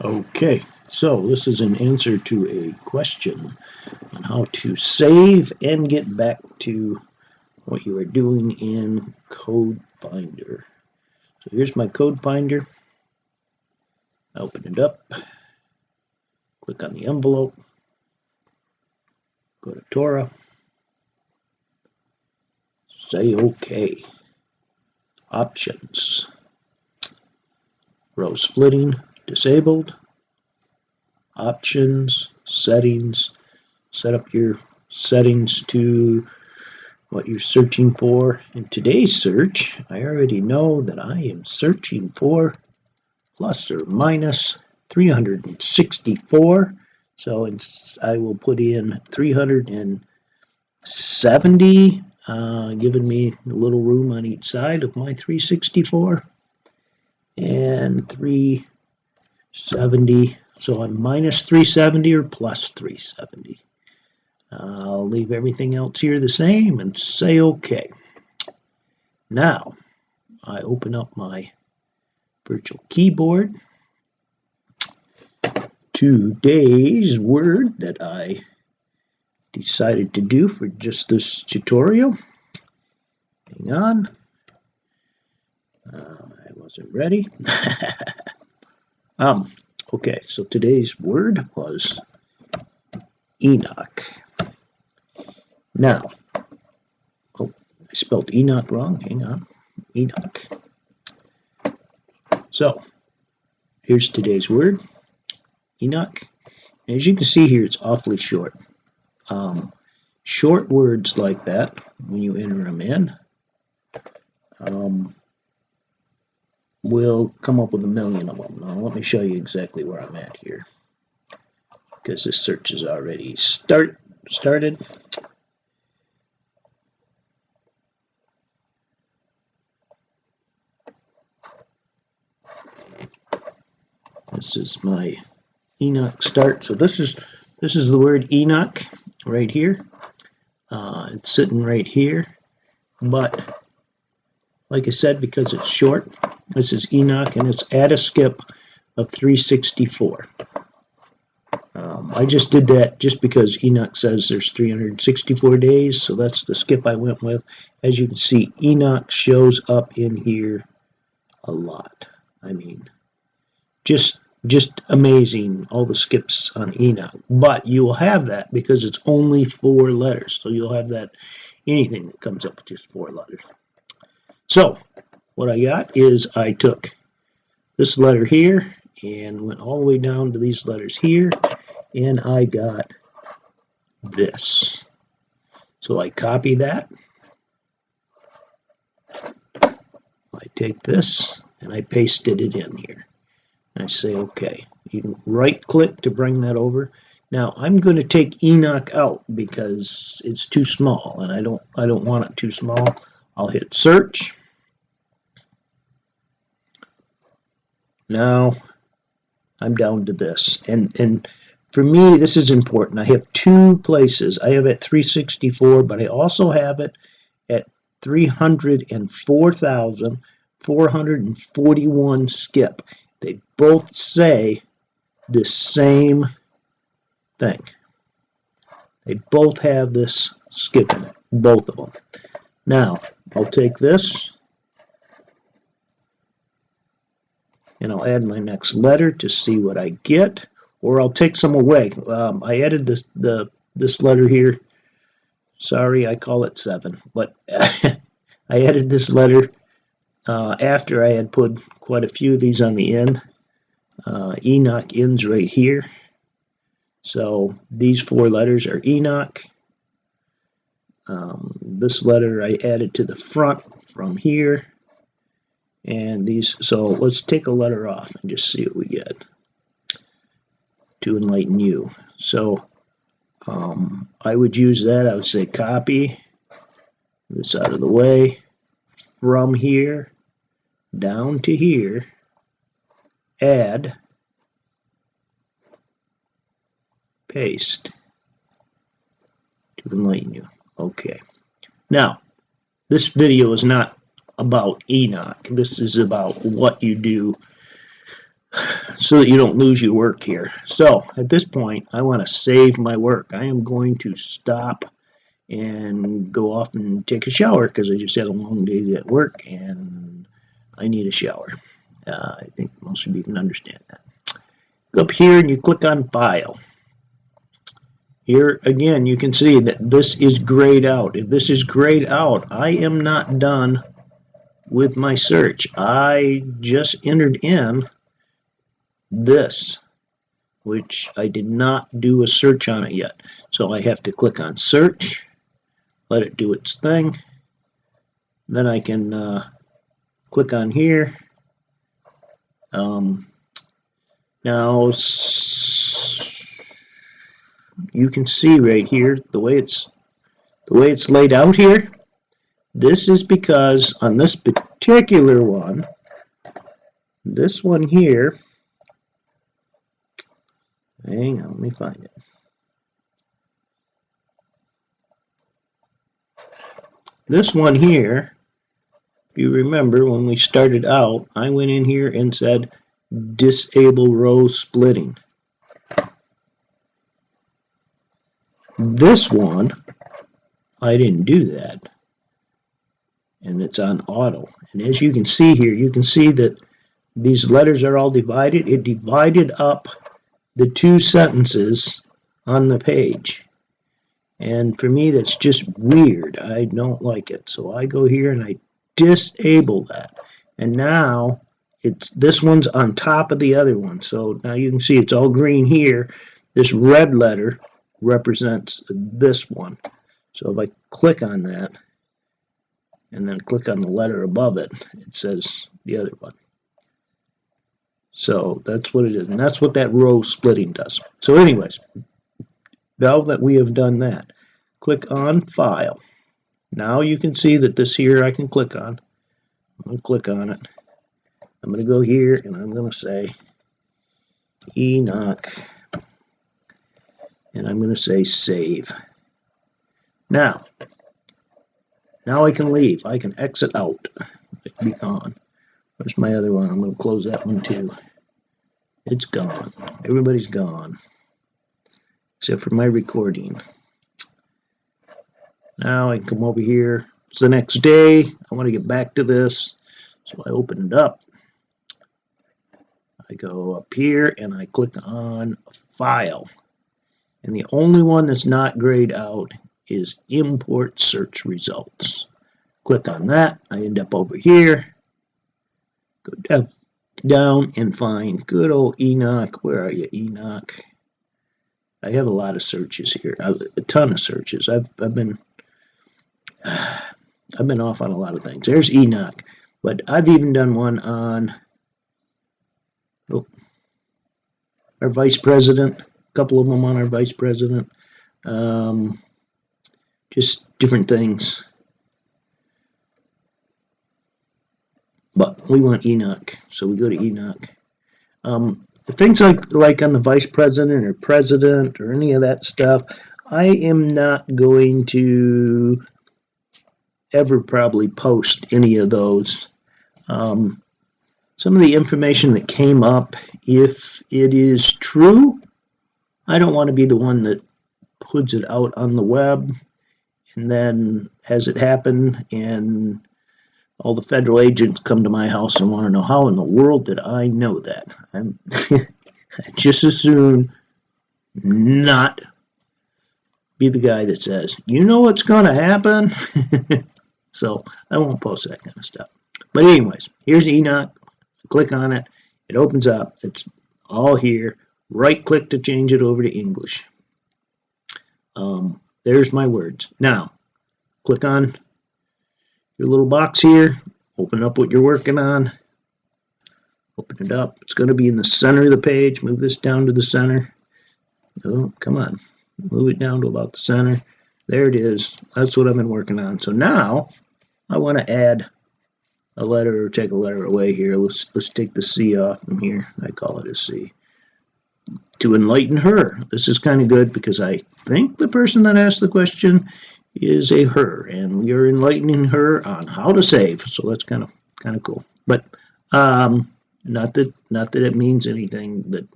Okay, so this is an answer to a question on how to save and get back to what you are doing in CodeFinder. So here's my CodeFinder. Open it up, click on the envelope, go to Torah, say OK. Options, row splitting disabled, options, settings, set up your settings to what you're searching for. In today's search, I already know that I am searching for plus or minus 364. So I will put in 370, giving me a little room on each side of my 364, and 370. So I'm minus 370 or plus 370. I'll leave everything else here the same and say OK. Now, I open up my virtual keyboard. Today's word that I decided to do for just this tutorial. Hang on. I wasn't ready. Okay, so today's word was Enoch. Now, I spelled Enoch wrong. Hang on. Enoch. So, here's today's word, Enoch. As you can see here, it's awfully short. Short words like that, when you enter them in, we'll come up with a million of them. Now, let me show you exactly where I'm at here, because this search is already started. This is my Enoch start. So this is the word Enoch right here. It's sitting right here, but like I said, because it's short, this is Enoch, and it's at a skip of 364. I just did that just because Enoch says there's 364 days, so that's the skip I went with. As you can see, Enoch shows up in here a lot. I mean, just amazing, all the skips on Enoch. But you will have that because it's only 4 letters. So you'll have that anything that comes up with just 4 letters. So what I got is I took this letter here and went all the way down to these letters here, and I got this. So I copy that. I take this and I pasted it in here. I say OK. You can right click to bring that over. Now I'm going to take Enoch out because it's too small, and I don't want it too small. I'll hit search. Now I'm down to this, and for me this is important. I have 2 places. I have at 364, but I also have it at 304,441 skip. They both say the same thing. They both have this skip in it, both of them. Now, I'll take this and I'll add my next letter to see what I get, or I'll take some away. I added this letter here. Sorry, I call it 7, but I added this letter after I had put quite a few of these on the end. Enoch ends right here. So these 4 letters are Enoch. This letter I added to the front from here. And these, so let's take a letter off and just see what we get to enlighten you. So I would use that. I would say copy this out of the way from here down to here, add, paste to enlighten you. Okay. Now, this video is not about Enoch. This is about what you do so that you don't lose your work here. So at this point, I want to save my work. I am going to stop and go off and take a shower because I just had a long day at work and I need a shower. I think most of you can understand that. Go up here and you click on File. Here again, you can see that this is grayed out. If this is grayed out, I am not done with my search. I just entered in this, which I did not do a search on it yet. So I have to click on Search, let it do its thing. Then I can click on here. Now you can see right here the way it's laid out here. This is because on this particular one, this one here, hang on, let me find it. This one here, if you remember when we started out, I went in here and said disable row splitting. This one, I didn't do that. And it's on auto. And as you can see here, you can see that these letters are all divided. It divided up the two sentences on the page. And for me, that's just weird. I don't like it. So I go here and I disable that. And now this one's on top of the other one. So now you can see it's all green here. This red letter represents this one. So if I click on that and then click on the letter above it, it says the other one. So that's what it is. And that's what that row splitting does. So anyways, now that we have done that, click on File. Now you can see that this here I can click on. I'm going to click on it. I'm going to go here and I'm going to say Enoch. And I'm going to say Save. Now I can leave. I can exit out. It can be gone. Where's my other one? I'm going to close that one too. It's gone. Everybody's gone. Except for my recording. Now I can come over here. It's the next day. I want to get back to this. So I open it up. I go up here and I click on File. And the only one that's not grayed out is Import Search Results. Click on that. I end up over here. Go down and find good old Enoch. Where are you, Enoch? I have a lot of searches here. A ton of searches. I've been off on a lot of things. There's Enoch. But I've even done one on our vice president. A couple of them on our vice president. Just different things. But we want Enoch, so we go to Enoch. Things like on the vice president or president or any of that stuff, I am not going to ever probably post any of those. Some of the information that came up, if it is true, I don't want to be the one that puts it out on the web and then has it happen and all the federal agents come to my house and want to know how in the world did I know that. I'm just as soon not be the guy that says, you know what's going to happen? So I won't post that kind of stuff. But anyways, here's Enoch. Click on it. It opens up. It's all here. Right click to change it over to English. There's my words. Now, click on your little box here. Open up what you're working on. Open it up. It's going to be in the center of the page. Move this down to the center. Oh, come on. Move it down to about the center. There it is. That's what I've been working on. So now I want to add a letter or take a letter away here. Let's take the C off from here. I call it a C. To enlighten her. This is kind of good because I think the person that asked the question is a her, and we are enlightening her on how to save. So that's kind of cool. But Not that it means anything. That,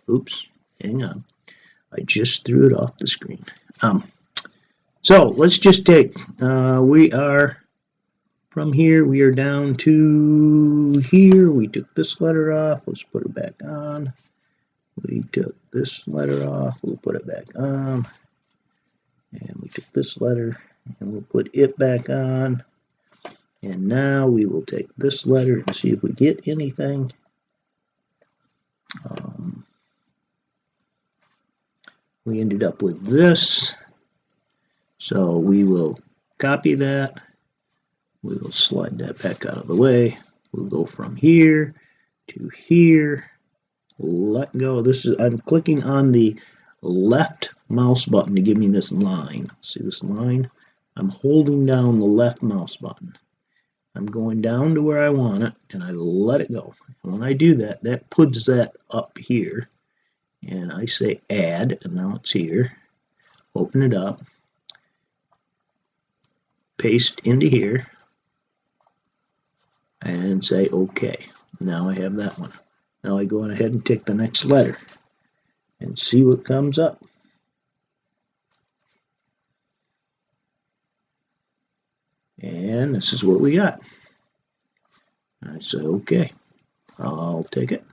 oops, hang on. I just threw it off the screen. So let's just take. We are from here. We are down to here. We took this letter off. Let's put it back on. We took this letter off. We'll put it back on. And we took this letter and we'll put it back on. And now we will take this letter and see if we get anything. We ended up with this. So we will copy that. We will slide that back out of the way. We'll go from here to here. Let go. This is, I'm clicking on the left mouse button to give me this line. See this line? I'm holding down the left mouse button. I'm going down to where I want it, and I let it go. And when I do that, that puts that up here. And I say add, and now it's here. Open it up. Paste into here. And say OK. Now I have that one. Now I go ahead and take the next letter and see what comes up. And this is what we got. I say OK. I'll take it.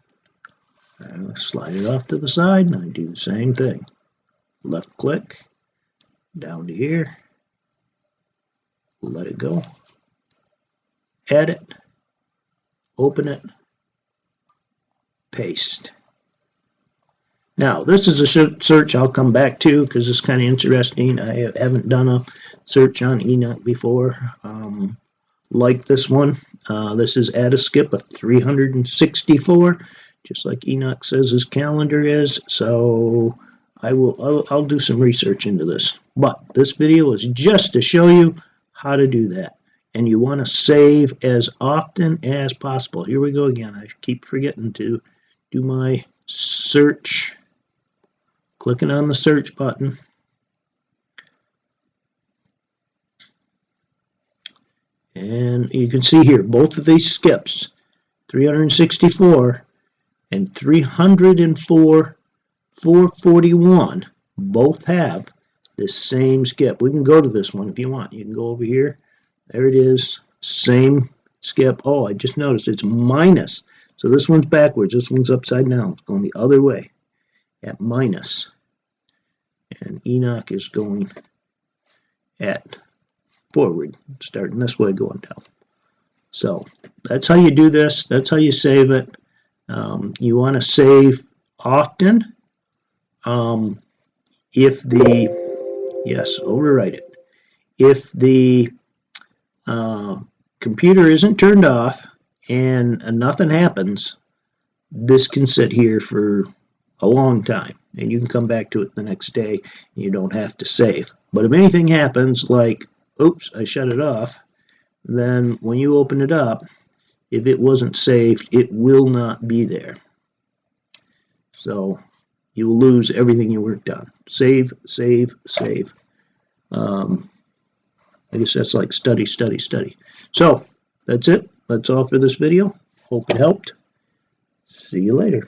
And I slide it off to the side and I do the same thing. Left click, down to here, let it go, edit, open it, paste. Now this is a search I'll come back to because it's kind of interesting. I haven't done a search on Enoch before like this one. This is add a skip of 364, just like Enoch says his calendar is. So I'll do some research into this. But this video is just to show you how to do that. And you want to save as often as possible. Here we go again. I keep forgetting to do my search. Clicking on the search button. And you can see here, both of these skips, 364 and 304, 441, both have the same skip. We can go to this one if you want. You can go over here. There it is. Same skip. Oh, I just noticed it's minus. So this one's backwards. This one's upside down. It's going the other way at minus. And Enoch is going at forward, starting this way, going down. So that's how you do this. That's how you save it. You want to save often. If the, yes, overwrite it. If the computer isn't turned off and nothing happens, this can sit here for a long time, and you can come back to it the next day. You don't have to save. But if anything happens, like, oops, I shut it off, then when you open it up, if it wasn't saved, it will not be there. So you will lose everything you worked on. Save, save, save. I guess that's like study, study, study. So that's it. That's all for this video. Hope it helped. See you later.